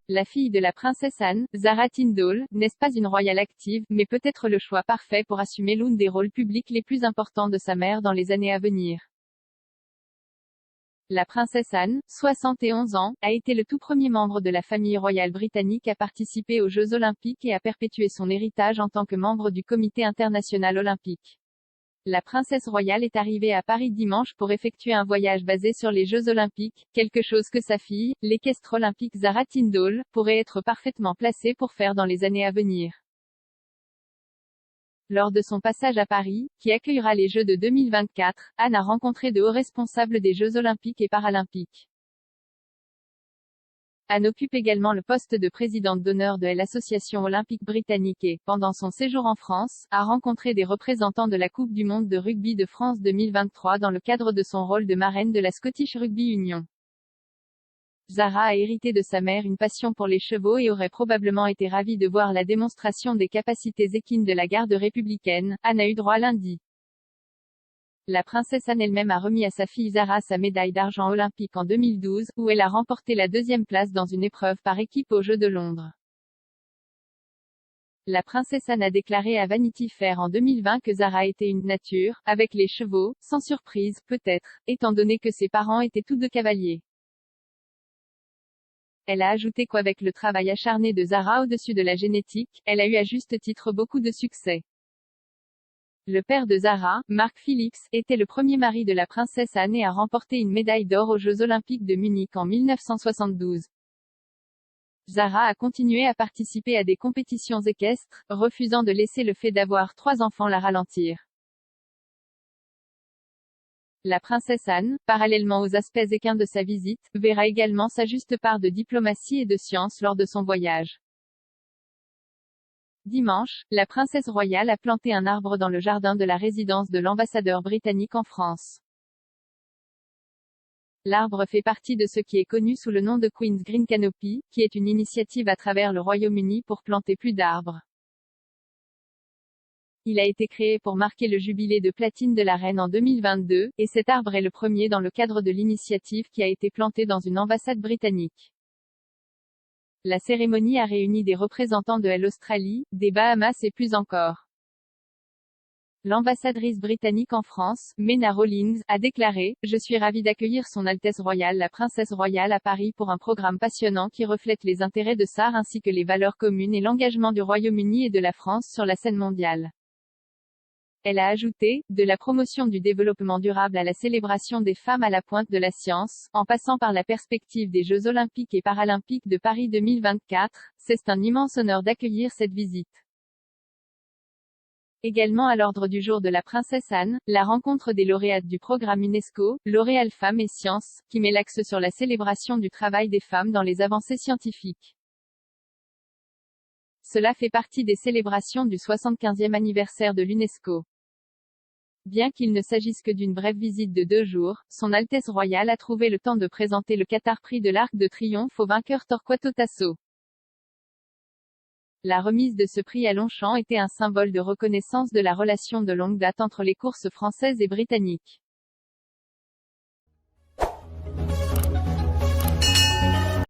la fille de la princesse Anne, Zara Tindall, n'est pas une royale active, mais peut être le choix parfait pour assumer l'un des rôles publics les plus importants de sa mère dans les années à venir. La princesse Anne, 71 ans, a été le tout premier membre de la famille royale britannique à participer aux Jeux olympiques et à perpétuer son héritage en tant que membre du Comité international olympique. La princesse royale est arrivée à Paris dimanche pour effectuer un voyage basé sur les Jeux olympiques, quelque chose que sa fille, l'équestre olympique Zara Tindall, pourrait être parfaitement placée pour faire dans les années à venir. Lors de son passage à Paris, qui accueillera les Jeux de 2024, Anne a rencontré de hauts responsables des Jeux olympiques et paralympiques. Anne occupe également le poste de présidente d'honneur de l'Association olympique britannique et, pendant son séjour en France, a rencontré des représentants de la Coupe du monde de rugby de France 2023 dans le cadre de son rôle de marraine de la Scottish Rugby Union. Zara a hérité de sa mère une passion pour les chevaux et aurait probablement été ravie de voir la démonstration des capacités équines de la garde républicaine. Anne a eu droit lundi. La princesse Anne elle-même a remis à sa fille Zara sa médaille d'argent olympique en 2012, où elle a remporté la deuxième place dans une épreuve par équipe aux Jeux de Londres. La princesse Anne a déclaré à Vanity Fair en 2020 que Zara était une nature, avec les chevaux, sans surprise, peut-être, étant donné que ses parents étaient tous deux cavaliers. Elle a ajouté qu'avec le travail acharné de Zara au-dessus de la génétique, elle a eu à juste titre beaucoup de succès. Le père de Zara, Mark Phillips, était le premier mari de la princesse Anne et a remporté une médaille d'or aux Jeux olympiques de Munich en 1972. Zara a continué à participer à des compétitions équestres, refusant de laisser le fait d'avoir 3 enfants la ralentir. La princesse Anne, parallèlement aux aspects équins de sa visite, verra également sa juste part de diplomatie et de science lors de son voyage. Dimanche, la princesse royale a planté un arbre dans le jardin de la résidence de l'ambassadeur britannique en France. L'arbre fait partie de ce qui est connu sous le nom de Queen's Green Canopy, qui est une initiative à travers le Royaume-Uni pour planter plus d'arbres. Il a été créé pour marquer le jubilé de platine de la reine en 2022, et cet arbre est le premier dans le cadre de l'initiative qui a été planté dans une ambassade britannique. La cérémonie a réuni des représentants de l'Australie, des Bahamas et plus encore. L'ambassadrice britannique en France, Mena Rawlings, a déclaré « Je suis ravie d'accueillir Son Altesse Royale la Princesse Royale à Paris pour un programme passionnant qui reflète les intérêts de SAR ainsi que les valeurs communes et l'engagement du Royaume-Uni et de la France sur la scène mondiale. » Elle a ajouté, de la promotion du développement durable à la célébration des femmes à la pointe de la science, en passant par la perspective des Jeux olympiques et paralympiques de Paris 2024, c'est un immense honneur d'accueillir cette visite. Également à l'ordre du jour de la princesse Anne, la rencontre des lauréates du programme UNESCO, L'Oréal Femmes et Sciences, qui met l'axe sur la célébration du travail des femmes dans les avancées scientifiques. Cela fait partie des célébrations du 75e anniversaire de l'UNESCO. Bien qu'il ne s'agisse que d'une brève visite de 2 jours, Son Altesse Royale a trouvé le temps de présenter le Qatar Prix de l'Arc de Triomphe au vainqueur Torquato Tasso. La remise de ce prix à Longchamp était un symbole de reconnaissance de la relation de longue date entre les courses françaises et britanniques.